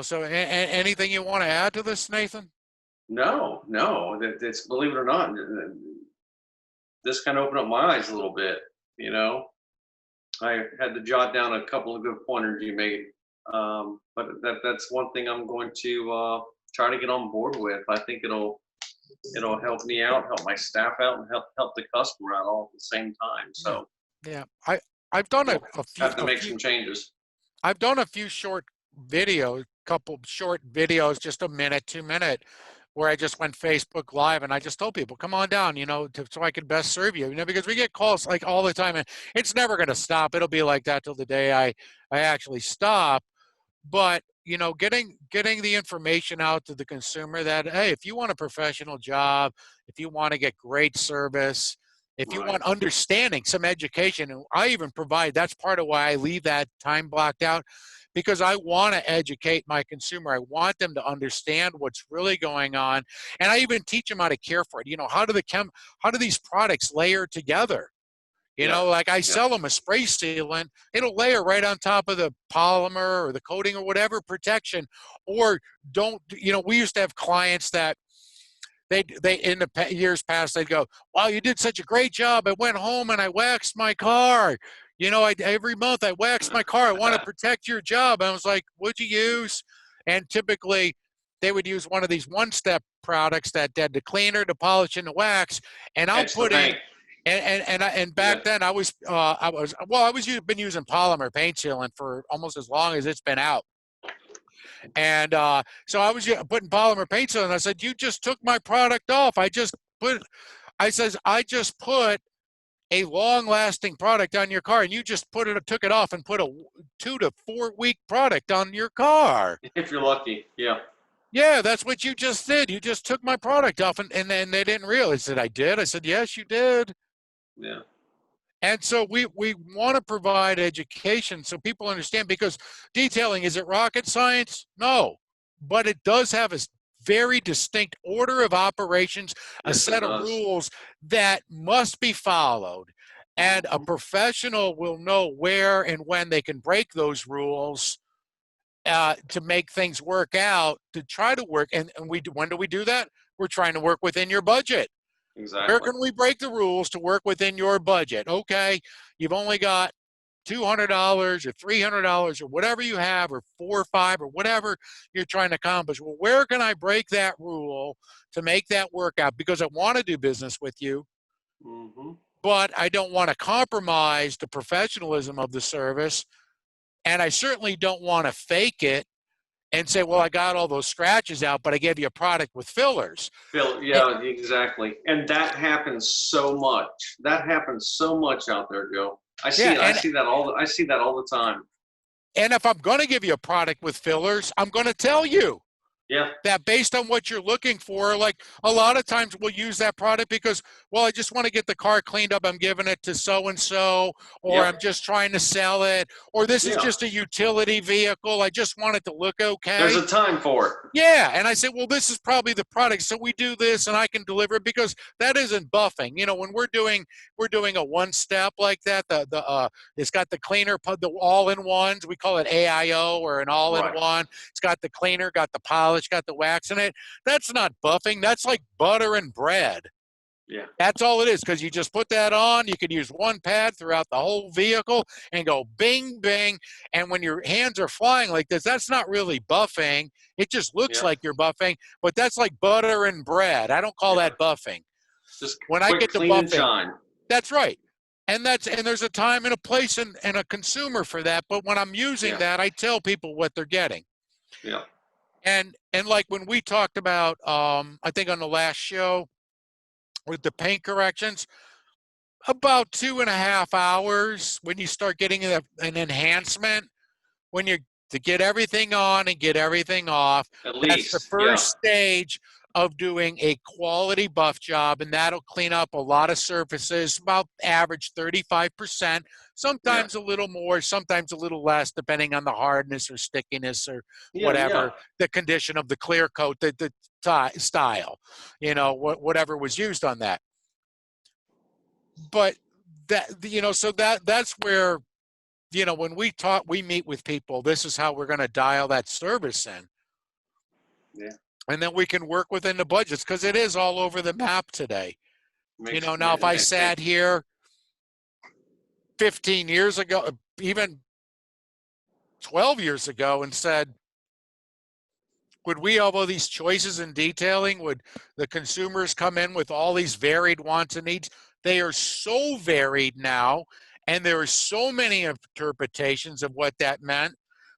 So anything you want to add to this, Nathan? No. It's, believe it or not, this kind of opened up my eyes a little bit. I had to jot down a couple of good pointers you made. But that's one thing I'm going to try to get on board with. I think it'll help me out, help my staff out, and help the customer out all at the same time. So I've done a few. Have to make some changes. I've done a few short videos, couple short videos, just a minute, 2 minute, where I just went Facebook Live and I just told people, come on down, so I can best serve you, because we get calls like all the time, and it's never going to stop. It'll be like that till the day I actually stop. But, getting the information out to the consumer that, hey, if you want a professional job, if you want to get great service, if you want understanding, some education, and I even provide, that's part of why I leave that time blocked out, because I want to educate my consumer. I want them to understand what's really going on. And I even teach them how to care for it. How do these products layer together? Like I sell them a spray sealant, it'll layer right on top of the polymer or the coating or whatever protection. Or we used to have clients that they in the years past, they'd go, wow, you did such a great job. I went home and I waxed my car. Every month I wax my car. I want to protect your job. I was like, what'd you use? And typically they would use one of these one-step products that did the cleaner, the polish, and the wax. And I'll put in, and back then I was been using polymer paint sealant for almost as long as it's been out. And so I was putting polymer paint sealant. I said, you just took my product off. I just put a long-lasting product on your car, and you just took it off and put a 2 to 4 week product on your car. If you're lucky, yeah. Yeah, that's what you just did. You just took my product off, and then they didn't realize that I did. I said, yes, you did. Yeah. And so we want to provide education so people understand, because detailing, is it rocket science? No, but it does have a very distinct order of operations, a Yes, set of rules that must be followed. And a professional will know where and when they can break those rules to make things work out, to try to work. And when do we do that? We're trying to work within your budget. Exactly. Where can we break the rules to work within your budget? Okay, you've only got $200 or $300 or whatever you have, or 4 or 5 or whatever you're trying to accomplish. Well, where can I break that rule to make that work out? Because I want to do business with you, but I don't want to compromise the professionalism of the service, and I certainly don't want to fake it and say, well, I got all those scratches out, but I gave you a product with fillers. Yeah, exactly. And that happens so much. That happens so much out there, Joe. I see that all the time. And if I'm going to give you a product with fillers, I'm going to tell you. Yeah. That based on what you're looking for, like a lot of times we'll use that product because, well, I just want to get the car cleaned up. I'm giving it to so-and-so, or I'm just trying to sell it, or this is just a utility vehicle. I just want it to look okay. There's a time for it. Yeah. And I said, well, this is probably the product. So we do this and I can deliver it, because that isn't buffing. You know, when we're doing a one step like that, it's got the cleaner, the all-in-ones. We call it AIO, or an all-in-one. Right. It's got the cleaner, got the polish, got the wax in it. That's not buffing. That's like butter and bread. Yeah. That's all it is, because you just put that on. You can use one pad throughout the whole vehicle and go bing, bing. And when your hands are flying like this, that's not really buffing. It just looks like you're buffing, but that's like butter and bread. I don't call that buffing. Just when quick, I get to clean buffing, and shine. That's right. And there's a time and a place and a consumer for that. But when I'm using that, I tell people what they're getting. Yeah. And like when we talked about, I think on the last show with the paint corrections, about 2.5 hours when you start getting an enhancement, when you to get everything on and get everything off. At least. That's the first stage of doing a quality buff job, and that'll clean up a lot of surfaces, about average 35%, sometimes a little more, sometimes a little less, depending on the hardness or stickiness or whatever, the condition of the clear coat, the style, whatever was used on that. But that, so that's where, when we meet with people, this is how we're going to dial that service in. Yeah. And then we can work within the budgets, because it is all over the map today. Now if I sat here 15 years ago, even 12 years ago, and said, would we have all these choices in detailing? Would the consumers come in with all these varied wants and needs? They are so varied now, and there are so many interpretations of what that meant.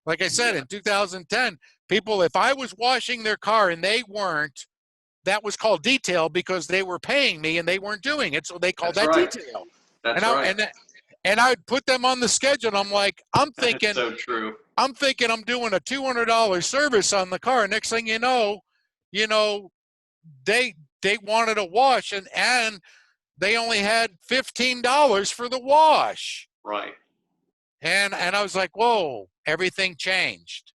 Like I said, in 2010, people, if I was washing their car and they weren't, that was called detail, because they were paying me and they weren't doing it, so they called detail. That's right. And I'd put them on the schedule, and I'm like, I'm thinking, so true. I'm thinking I'm doing a $200 service on the car. Next thing you know, they wanted a wash, and they only had $15 for the wash. Right. And I was like, whoa, everything changed.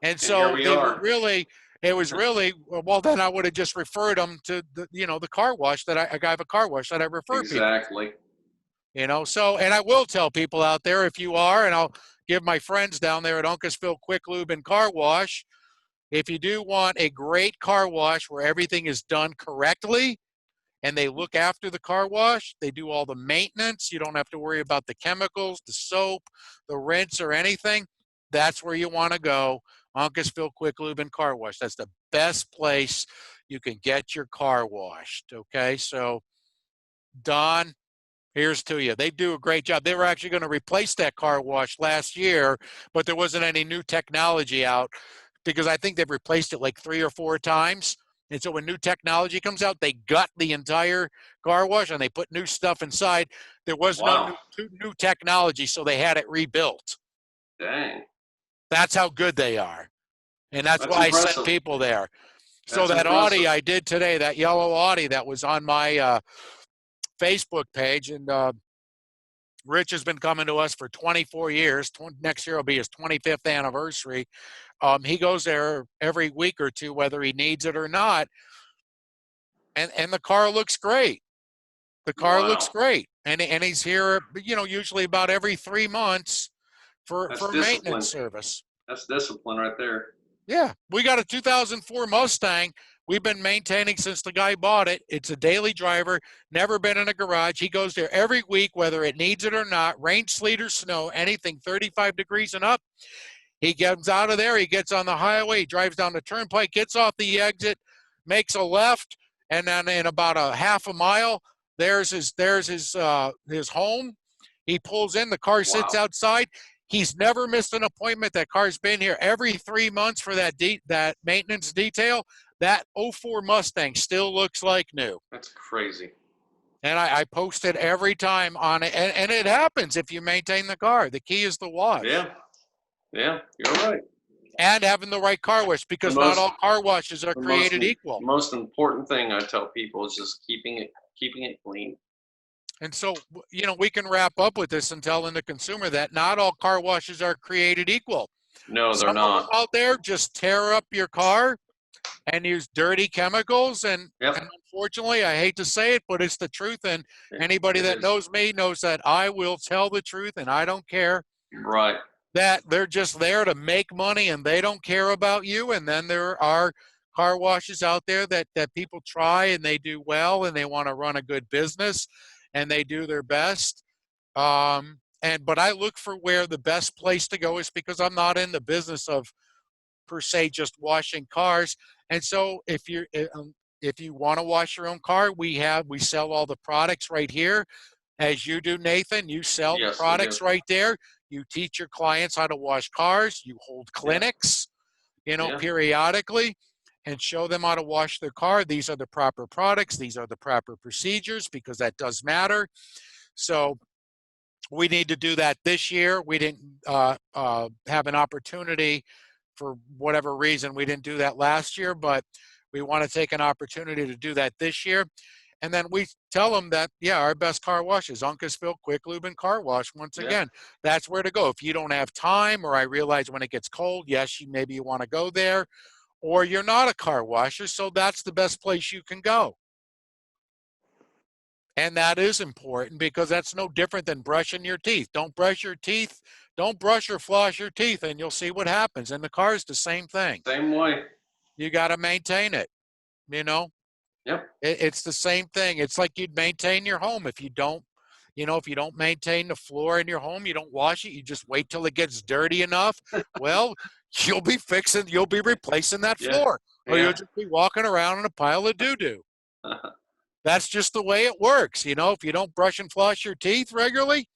And so it was really, well, then I would have just referred them to the car wash that I have a car wash that I refer people. Exactly. So, and I will tell people out there, if you are, and I'll give my friends down there at Uncasville Quick Lube and Car Wash, if you do want a great car wash where everything is done correctly, and they look after the car wash, they do all the maintenance, you don't have to worry about the chemicals, the soap, the rinse, or anything, that's where you want to go. Uncasville Quick Lube and Car Wash. That's the best place you can get your car washed. Okay, so Don, here's to you. They do a great job. They were actually going to replace that car wash last year, but there wasn't any new technology out, because I think they've replaced it like 3 or 4 times. And so when new technology comes out, they gut the entire car wash and they put new stuff inside. There was no new technology, so they had it rebuilt. Dang. That's how good they are. And that's why impressive. I sent people there. So that Audi I did today, that yellow Audi that was on my Facebook page, and Rich has been coming to us for 24 years. Next year will be his 25th anniversary. He goes there every week or two, whether he needs it or not. And the car looks great. The car looks great. And he's here, usually about every 3 months for maintenance service. That's discipline right there. Yeah. We got a 2004 Mustang we've been maintaining since the guy bought it. It's a daily driver, never been in a garage. He goes there every week, whether it needs it or not, rain, sleet, or snow, anything 35 degrees and up. He gets out of there. He gets on the highway. He drives down the turnpike, gets off the exit, makes a left, and then in about a half a mile, there's his home. He pulls in. The car sits outside. He's never missed an appointment. That car's been here every 3 months for that maintenance detail. That 04 Mustang still looks like new. That's crazy. And I post it every time on it. And it happens if you maintain the car. The key is the wash. Yeah, you're right. And having the right car wash, because not all car washes are created equal. The most important thing I tell people is just keeping it clean. And so, we can wrap up with this and telling the consumer that not all car washes are created equal. No, they're not. Some out there just tear up your car and use dirty chemicals. And unfortunately, I hate to say it, but it's the truth. And anybody that knows me knows that I will tell the truth and I don't care. Right. That they're just there to make money and they don't care about you. And then there are car washes out there that people try and they do well and they want to run a good business and they do their best. But I look for where the best place to go is, because I'm not in the business of per se just washing cars. And so if you want to wash your own car, we sell all the products right here. As you do, Nathan, you sell the products right there. You teach your clients how to wash cars. You hold clinics, periodically, and show them how to wash their car. These are the proper products. These are the proper procedures, because that does matter. So we need to do that this year. We didn't have an opportunity for whatever reason. We didn't do that last year, but we want to take an opportunity to do that this year. And then we tell them that, our best car wash is Uncasville Quick Lube and Car Wash. Once again, that's where to go. If you don't have time, or I realize when it gets cold, maybe you want to go there, or you're not a car washer, so that's the best place you can go. And that is important, because that's no different than brushing your teeth. Don't brush your teeth. Don't brush or floss your teeth, and you'll see what happens. And the car is the same thing. Same way. You got to maintain it, Yep. It's the same thing. It's like you'd maintain your home. If you don't maintain the floor in your home, you don't wash it, you just wait till it gets dirty enough. Well, you'll be replacing that floor, or you'll just be walking around in a pile of doo-doo. That's just the way it works. If you don't brush and floss your teeth regularly,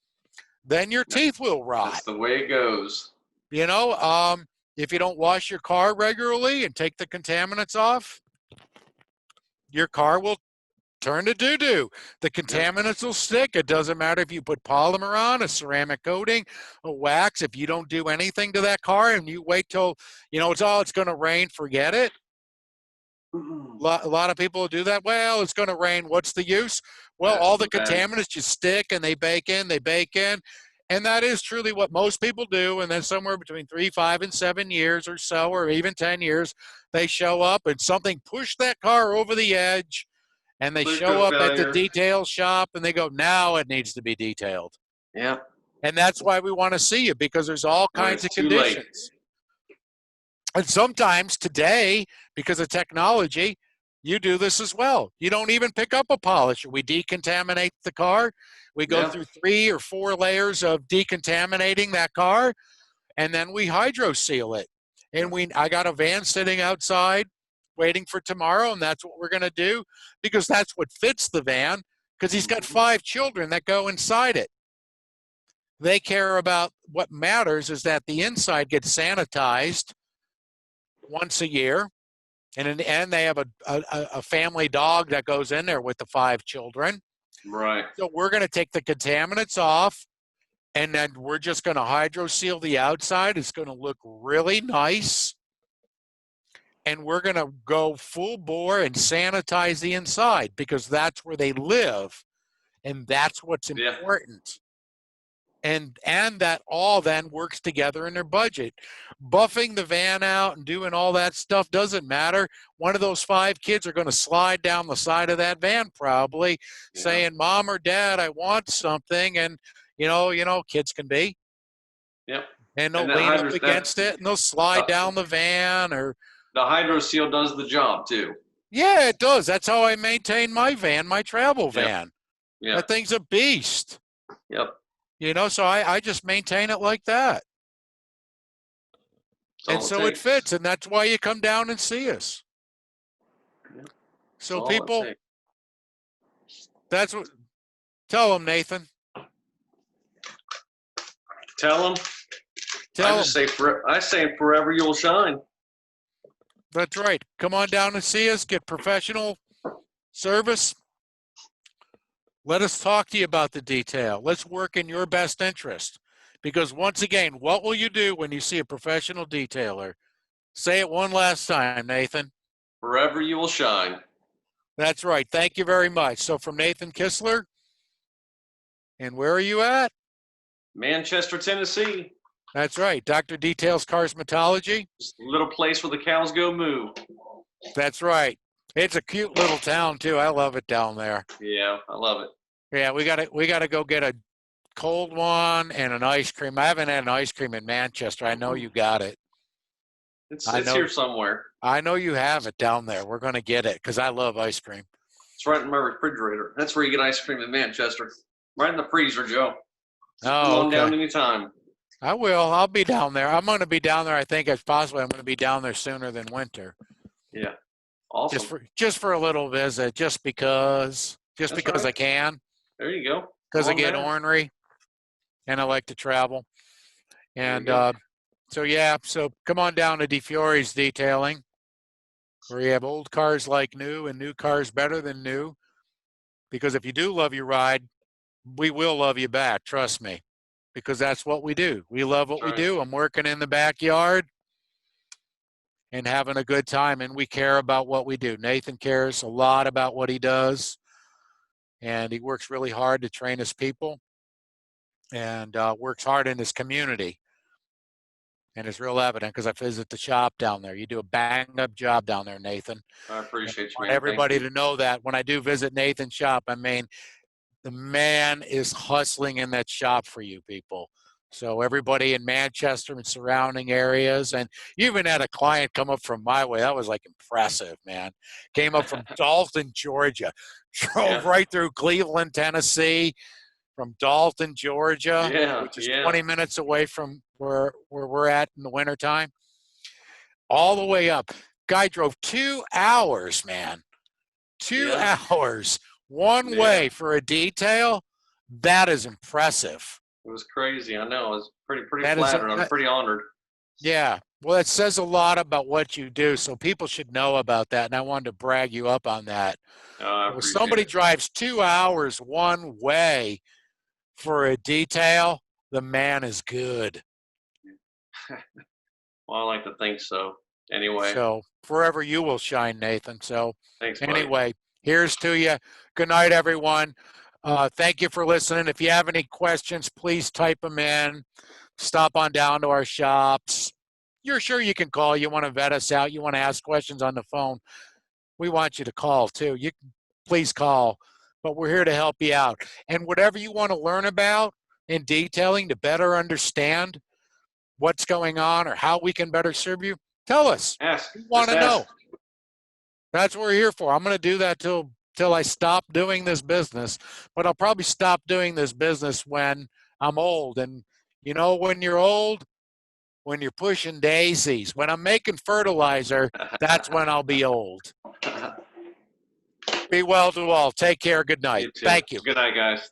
then your teeth will rot. That's the way it goes. If you don't wash your car regularly and take the contaminants off, your car will turn to doo-doo. The contaminants will stick. It doesn't matter if you put polymer on, a ceramic coating, a wax. If you don't do anything to that car and you wait till, it's going to rain, forget it. A lot of people do that. Well, it's going to rain. What's the use? Well, all the contaminants just stick and they bake in. And that is truly what most people do. And then somewhere between 3, 5, and 7 years or so, or even 10 years, they show up and something pushed that car over the edge, and they show up at the detail shop and they go, now it needs to be detailed. Yeah. And that's why we want to see you, because there's all kinds of conditions. And sometimes today, because of technology, you do this as well. You don't even pick up a polisher. We decontaminate the car. We go through 3 or 4 layers of decontaminating that car, and then we hydro seal it. And I got a van sitting outside waiting for tomorrow, and that's what we're going to do, because that's what fits the van, because he's got 5 children that go inside it. They care about what matters is that the inside gets sanitized once a year. And in the end, they have a family dog that goes in there with the 5 children. Right. So we're going to take the contaminants off, and then we're just going to hydro seal the outside. It's going to look really nice. And we're going to go full bore and sanitize the inside, because that's where they live. And that's what's important. and that all then works together in their budget. Buffing the van out and doing all that stuff doesn't matter. One of those 5 kids are going to slide down the side of that van probably, saying, "Mom or Dad, I want something." And you know, kids can be. Yep. And they'll lean up against it, and they'll slide down the van. Or the hydro seal does the job too. Yeah, it does. That's how I maintain my van, my travel van. Yeah. That thing's a beast. Yep. You know, so I just maintain it like that. And so it fits, and that's why you come down and see us. Yep. So people, that's what, tell them, Nathan. Tell them. I say forever you'll shine. That's right. Come on down and see us, get professional service. Let us talk to you about the detail. Let's work in your best interest. Because once again, what will you do when you see a professional detailer? Say it one last time, Nathan. Forever you will shine. That's right. Thank you very much. So from Nathan Kistler, and where are you at? Manchester, Tennessee. That's right. Dr. Details Carsmetology. Little place where the cows go moo. That's right. It's a cute little town too. I love it down there. Yeah, I love it. Yeah, we gotta go get a cold one and an ice cream. I haven't had an ice cream in Manchester. I know you got it. It's here somewhere. I know you have it down there. We're gonna get it because I love ice cream. It's right in my refrigerator. That's where you get ice cream in Manchester. Right in the freezer, Joe. Oh, okay. Down anytime. I will. I'll be down there. I'm going to be down there. I think as possible. I'm going to be down there sooner than winter. Yeah. Awesome. Just for a little visit, just because I can. There you go. Because I get ornery, and I like to travel. And so come on down to DiFiore's Detailing, where you have old cars like new and new cars better than new. Because if you do love your ride, we will love you back. Trust me. Because that's what we do. We love what we do. I'm working in the backyard and having a good time, and we care about what we do. Nathan cares a lot about what he does, and he works really hard to train his people and works hard in his community. And it's real evident because I visit the shop down there. You do a bang-up job down there, Nathan. I appreciate you, man. I want everybody to know that when I do visit Nathan's shop, I mean, the man is hustling in that shop for you people. So everybody in Manchester and surrounding areas, and you even had a client come up from my way. That was like impressive, man. Came up from Dalton, Georgia, drove right through Cleveland, Tennessee, from Dalton, Georgia, which is 20 minutes away from where we're at in the wintertime, all the way up. Guy drove 2 hours, man. 2 hours. One way for a detail, that is impressive. It was crazy. I know. It was pretty flattered. I'm pretty honored. Yeah. Well, it says a lot about what you do, so people should know about that, and I wanted to brag you up on that. If somebody drives 2 hours one way for a detail, the man is good. Well, I like to think so. Anyway. So forever you will shine, Nathan. So thanks, anyway, here's to you. Good night, everyone. Thank you for listening. If you have any questions, please type them in. Stop on down to our shops. You're sure you can call. You want to vet us out. You want to ask questions on the phone. We want you to call too. You please call, but we're here to help you out. And whatever you want to learn about in detailing to better understand what's going on or how we can better serve you, tell us. Ask. We want to know. That's what we're here for. I'm going to do that till I stop doing this business, but I'll probably stop doing this business when I'm old. And you know, when you're old, when you're pushing daisies, when I'm making fertilizer, that's when I'll be old. Be well to all. Take care. Good night. Thank you. Good night, guys.